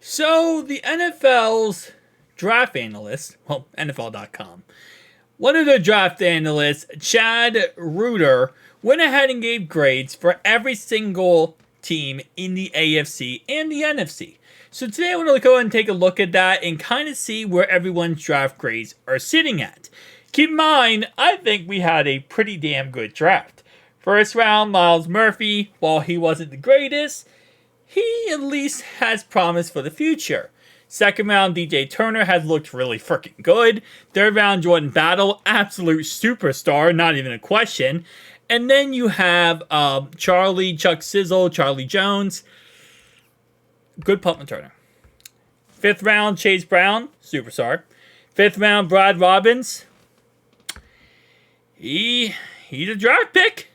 So the NFL's draft analyst, well, NFL.com, one of the draft analysts, Chad Reuter, went ahead and gave grades for every single team in the AFC and the NFC. So today I want to go and take a look at that and kind of see where everyone's draft grades are sitting at. Keep in mind, I think we had a pretty damn good draft. First round, Myles Murphy, while he wasn't the greatest, he at least has promise for the future. Second round, DJ Turner has looked really freaking good. Third round, Jordan Battle, absolute superstar, not even a question. And then you have Chuck Sizzle, Charlie Jones, good punt returner. Fifth round, Chase Brown, superstar. Fifth round, Brad Robbins. He's a draft pick.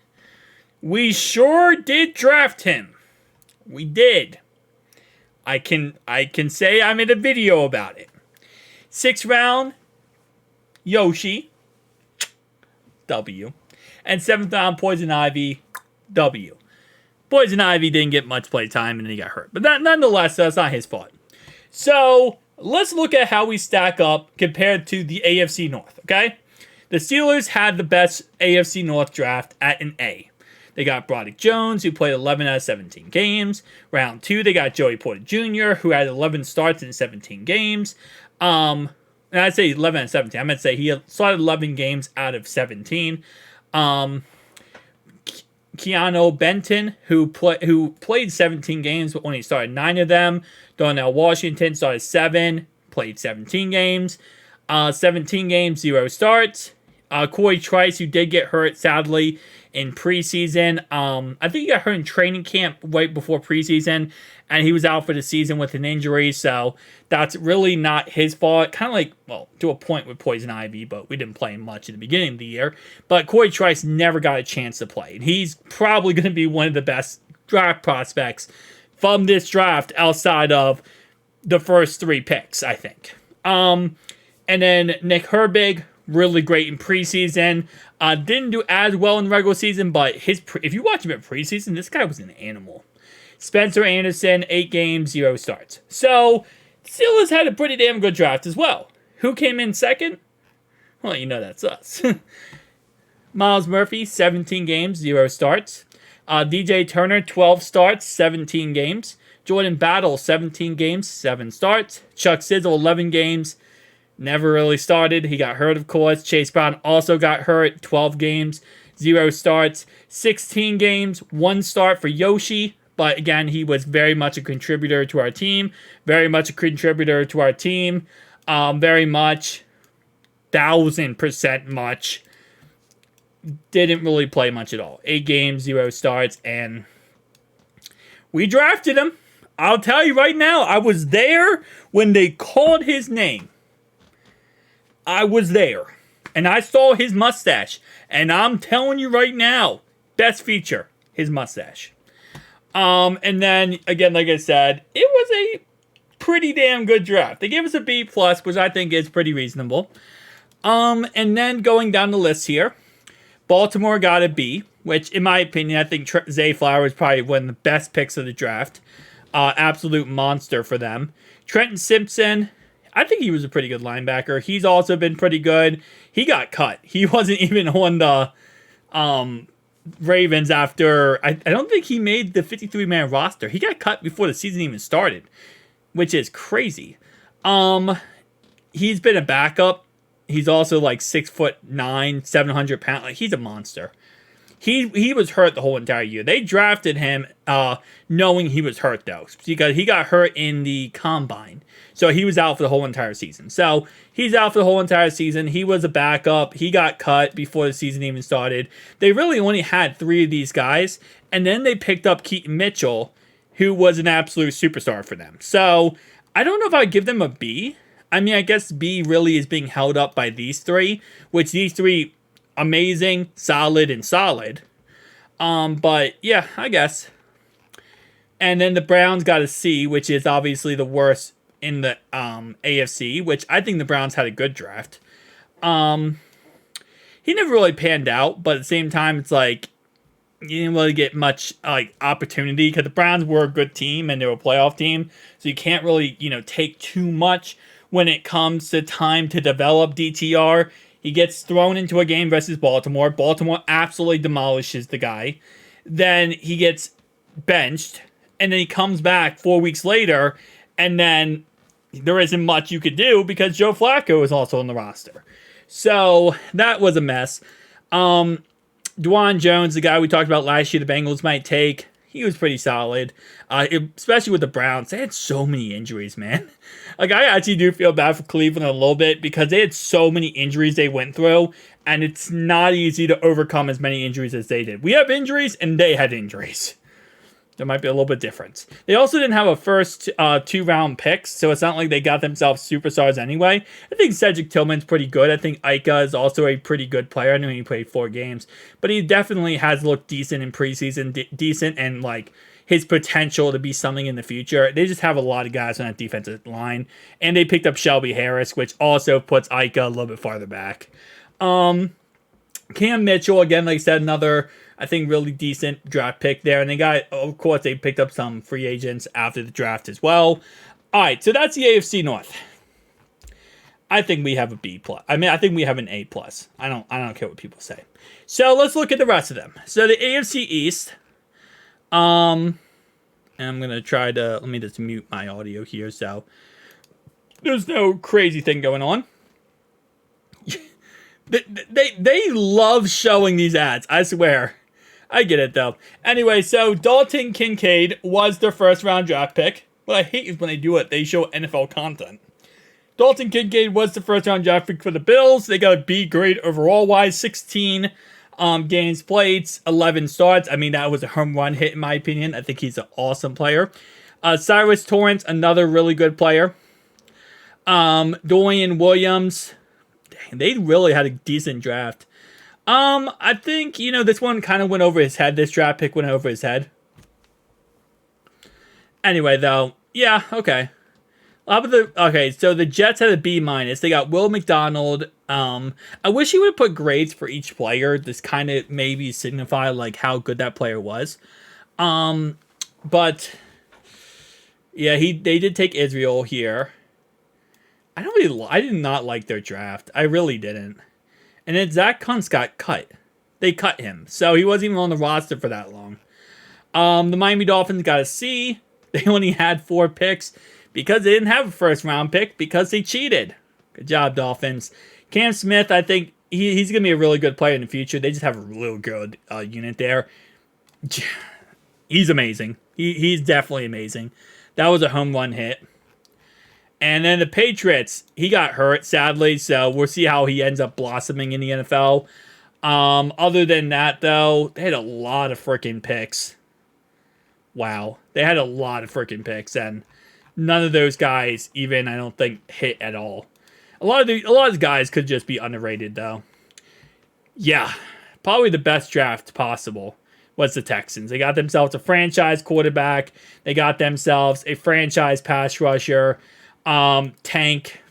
We sure did draft him. We did. I can say I made a video about it. Sixth round, Yoshi, W. And seventh round, Poison Ivy, W. Poison Ivy didn't get much play time and then he got hurt. But nonetheless, that's not his fault. So, let's look at how we stack up compared to the AFC North, okay? The Steelers had the best AFC North draft at an A. They got Broderick Jones, who played 11 out of 17 games. Round 2, they got Joey Porter Jr., who had 11 starts in 17 games. And I'd say 11 out of 17. I meant to say he started 11 games out of 17. Keanu Benton, who played 17 games, but only started 9 of them. Darnell Washington started 7, played 17 games. 17 games, 0 starts. Corey Trice, who did get hurt, sadly, in preseason. I think he got hurt in training camp right before preseason, and he was out for the season with an injury, so that's really not his fault. Kind of like, well, to a point with Poison Ivy, but we didn't play him much at the beginning of the year. But Corey Trice never got a chance to play, and he's probably going to be one of the best draft prospects from this draft outside of the first 3 picks, I think. And then Nick Herbig, really great in preseason. Didn't do as well in regular season, but if you watch him at preseason, this guy was an animal. Spencer Anderson, 8 games, 0 starts. So, Steelers had a pretty damn good draft as well. Who came in second? Well, you know that's us. Myles Murphy, 17 games, 0 starts. DJ Turner, 12 starts, 17 games. Jordan Battle, 17 games, 7 starts. Chuck Sizzle, 11 games, never really started. He got hurt, of course. Chase Brown also got hurt. 12 games, 0 starts. 16 games, 1 start for Yoshi. But again, he was very much a contributor to our team. Very much, 1,000% much. Didn't really play much at all. 8 games, 0 starts. And we drafted him. I'll tell you right now, I was there when they called his name. I was there, and I saw his mustache, and I'm telling you right now, best feature, his mustache. And then, again, like I said, it was a pretty damn good draft. They gave us a B+, which I think is pretty reasonable. And then going down the list here, Baltimore got a B, which, in my opinion, I think Zay Flowers is probably one of the best picks of the draft. Absolute monster for them. Trenton Simpson, I think he was a pretty good linebacker. He's also been pretty good. He got cut. He wasn't even on the Ravens after... I don't think he made the 53-man roster. He got cut before the season even started, which is crazy. He's been a backup. He's also like 6'9", 700 pounds. Like, he's a monster. He was hurt the whole entire year. They drafted him knowing he was hurt, though, because he got hurt in the combine. So he was out for the whole entire season. So he's out for the whole entire season. He was a backup. He got cut before the season even started. They really only had 3 of these guys. And then they picked up Keaton Mitchell, who was an absolute superstar for them. So I don't know if I'd give them a B. I mean, I guess B really is being held up by these 3, which these 3... amazing, solid, and solid. But yeah, I guess. And then the Browns got a C, which is obviously the worst in the AFC, which I think the Browns had a good draft. He never really panned out, but at the same time, it's like you didn't really get much like opportunity because the Browns were a good team and they were a playoff team, so you can't really take too much when it comes to time to develop DTR. He gets thrown into a game versus Baltimore. Baltimore absolutely demolishes the guy. Then he gets benched, and then he comes back 4 weeks later, and then there isn't much you could do because Joe Flacco is also on the roster. So that was a mess. Dwan Jones, the guy we talked about last year, the Bengals might take. He was pretty solid, especially with the Browns. They had so many injuries, man. Like, I actually do feel bad for Cleveland a little bit because they had so many injuries they went through, and it's not easy to overcome as many injuries as they did. We have injuries, and they had injuries. There might be a little bit difference. They also didn't have a first 2-round picks, so it's not like they got themselves superstars anyway. I think Cedric Tillman's pretty good. I think Ika is also a pretty good player. I know he played 4 games, but he definitely has looked decent in preseason, decent and like his potential to be something in the future. They just have a lot of guys on that defensive line, and they picked up Shelby Harris, which also puts Ika a little bit farther back. Cam Mitchell, again, like I said, another, I think, really decent draft pick there. And they got, of course, they picked up some free agents after the draft as well. All right, so that's the AFC North. I think we have a B+. I mean, I think we have an A+. I don't care what people say. So let's look at the rest of them. So the AFC East. And I'm going to try to, let me just mute my audio here so there's no crazy thing going on. They love showing these ads, I swear. I get it, though. Anyway, so Dalton Kincaid was their first-round draft pick. What I hate is when they do it, they show NFL content. Dalton Kincaid was the first-round draft pick for the Bills. They got a B grade overall-wise, 16 games played, 11 starts. I mean, that was a home run hit, in my opinion. I think he's an awesome player. Cyrus Torrance, another really good player. Dorian Williams. They really had a decent draft. I think, this one kind of went over his head. This draft pick went over his head. Anyway, though, yeah, okay. Okay, so the Jets had a B-. They got Will McDonald. I wish he would have put grades for each player. This kind of maybe signify, like, how good that player was. But, yeah, they did take Israel here. I did not like their draft. I really didn't. And then Zach Kuntz got cut. They cut him. So he wasn't even on the roster for that long. The Miami Dolphins got a C. They only had 4 picks because they didn't have a first round pick because they cheated. Good job, Dolphins. Cam Smith, I think he's going to be a really good player in the future. They just have a real good unit there. He's amazing. He's definitely amazing. That was a home run hit. And then the Patriots, he got hurt, sadly, so we'll see how he ends up blossoming in the NFL. Other than that, though, they had a lot of freaking picks. Wow. They had a lot of freaking picks, and none of those guys even, I don't think, hit at all. A lot of the guys could just be underrated, though. Yeah, probably the best draft possible was the Texans. They got themselves a franchise quarterback. They got themselves a franchise pass rusher. Tank,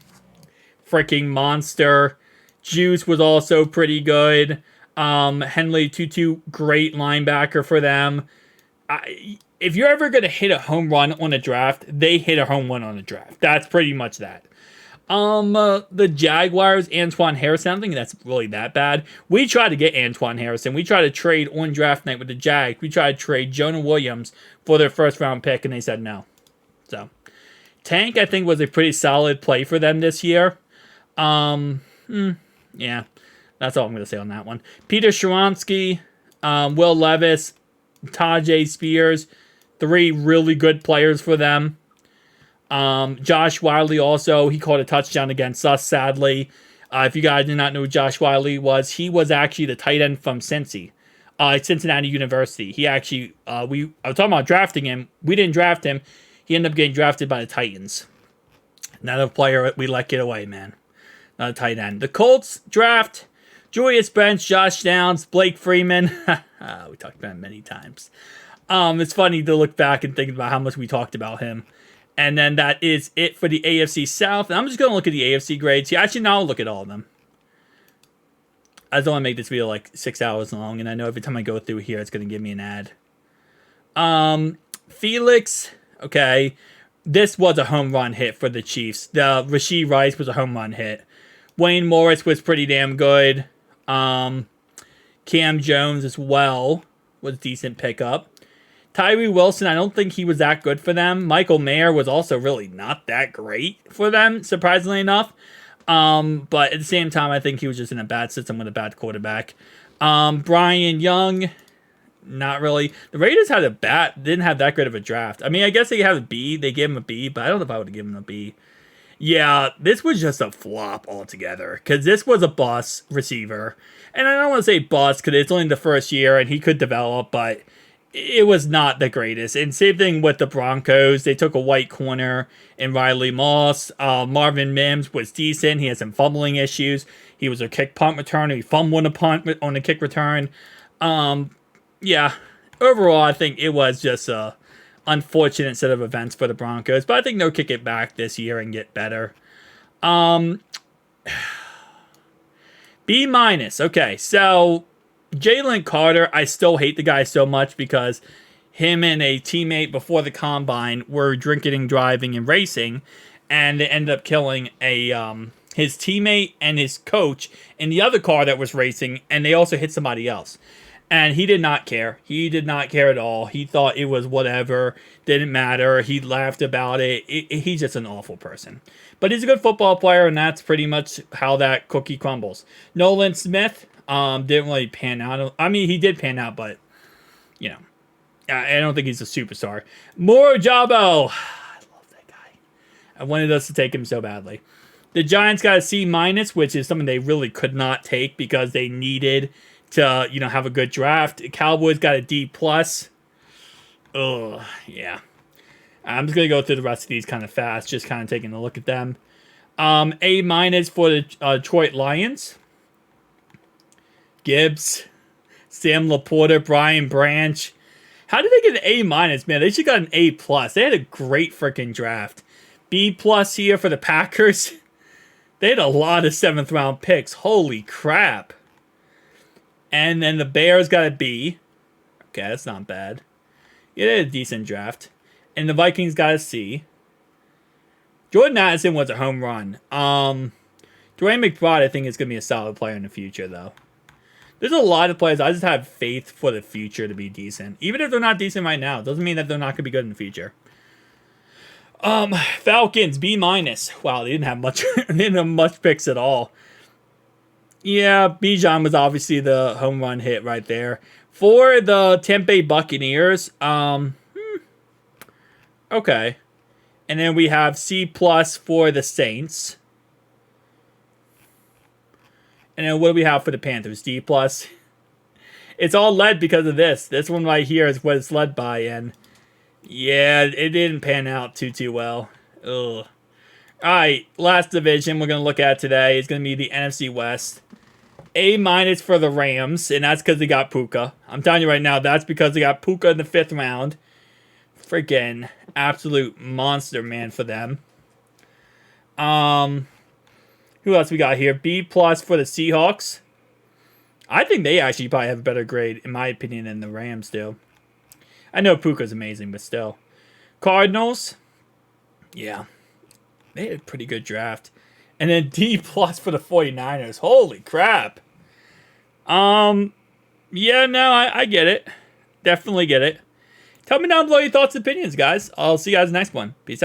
freaking monster. Juice was also pretty good. Henley Tutu, great linebacker for them. If you're ever going to hit a home run on a draft, they hit a home run on a draft. That's pretty much that. The Jaguars, Antoine Harrison, I don't think that's really that bad. We tried to get Antoine Harrison. We tried to trade on draft night with the Jags. We tried to trade Jonah Williams for their first round pick, and they said no. So Tank, I think, was a pretty solid play for them this year. Yeah, that's all I'm going to say on that one. Peter Sharonsky, Will Levis, Tajay Spears, 3 really good players for them. Josh Wiley also, he caught a touchdown against us, sadly. If you guys did not know who Josh Wiley was, he was actually the tight end from Cincinnati University. He actually, I was talking about drafting him. We didn't draft him. He ended up getting drafted by the Titans. Another player we let get away, man. Not a tight end. The Colts draft, Julius Bench, Josh Downs, Blake Freeman. We talked about him many times. It's funny to look back and think about how much we talked about him. And then that is it for the AFC South. And I'm just going to look at the AFC grades here. Actually, now I'll look at all of them. I don't want to make this video like 6 hours long, and I know every time I go through here, it's going to give me an ad. Felix, okay. This was a home run hit for the Chiefs. The Rashee Rice was a home run hit. Wayne Morris was pretty damn good. Cam Jones as well was a decent pickup. Tyree Wilson, I don't think he was that good for them. Michael Mayer was also really not that great for them, surprisingly enough. But at the same time, I think he was just in a bad system with a bad quarterback. Brian Young, not really. The Raiders didn't have that great of a draft. I mean, I guess they had a B. They gave him a B, but I don't know if I would have given him a B. Yeah, this was just a flop altogether, because this was a bust receiver. And I don't want to say bust, because it's only the first year, and he could develop, but it was not the greatest. And same thing with the Broncos. They took a white corner in Riley Moss. Marvin Mims was decent. He had some fumbling issues. He was a kick punt returner. He fumbled a punt on a kick return. Yeah, overall, I think it was just a unfortunate set of events for the Broncos. But I think they'll kick it back this year and get better. B minus. Okay, so Jalen Carter, I still hate the guy so much because him and a teammate before the combine were drinking and driving and racing, and they ended up killing his teammate and his coach in the other car that was racing, and they also hit somebody else. And he did not care. He did not care at all. He thought it was whatever. Didn't matter. He laughed about it. He's just an awful person. But he's a good football player, and that's pretty much how that cookie crumbles. Nolan Smith didn't really pan out. I mean, he did pan out, but, you know, I don't think he's a superstar. Moro Jabo. I love that guy. I wanted us to take him so badly. The Giants got a C minus, which is something they really could not take because they needed to, you know, have a good draft. Cowboys got a D plus. Ugh, yeah. I'm just gonna go through the rest of these kind of fast, just kind of taking a look at them. A minus for the Detroit Lions. Gibbs, Sam Laporta, Brian Branch. How did they get an A minus, man? They should got an A plus. They had a great freaking draft. B plus here for the Packers. They had a lot of 7th round picks. Holy crap. And then the Bears got a B. Okay, that's not bad. Yeah, they had a decent draft. And the Vikings got a C. Jordan Addison was a home run. Dwayne McBride, I think, is going to be a solid player in the future, though. There's a lot of players. I just have faith for the future to be decent. Even if they're not decent right now, it doesn't mean that they're not going to be good in the future. Falcons, B minus. Wow, they didn't have much. They didn't have much picks at all. Yeah, Bijan was obviously the home run hit right there. For the Tampa Bay Buccaneers, okay. And then we have C plus for the Saints. And then what do we have for the Panthers? D plus. It's all led because of this. This one right here is what it's led by, and yeah, it didn't pan out too well. Ugh. Alright, last division we're going to look at today is going to be the NFC West. A minus for the Rams, and that's because they got Puka. I'm telling you right now, that's because they got Puka in the 5th round. Freaking absolute monster, man, for them. Who else we got here? B plus for the Seahawks. I think they actually probably have a better grade, in my opinion, than the Rams do. I know Puka's amazing, but still. Cardinals. Yeah. They had a pretty good draft. And then D plus for the 49ers. Holy crap. Yeah, no, I get it. Definitely get it. Tell me down below your thoughts and opinions, guys. I'll see you guys in the next one. Peace out.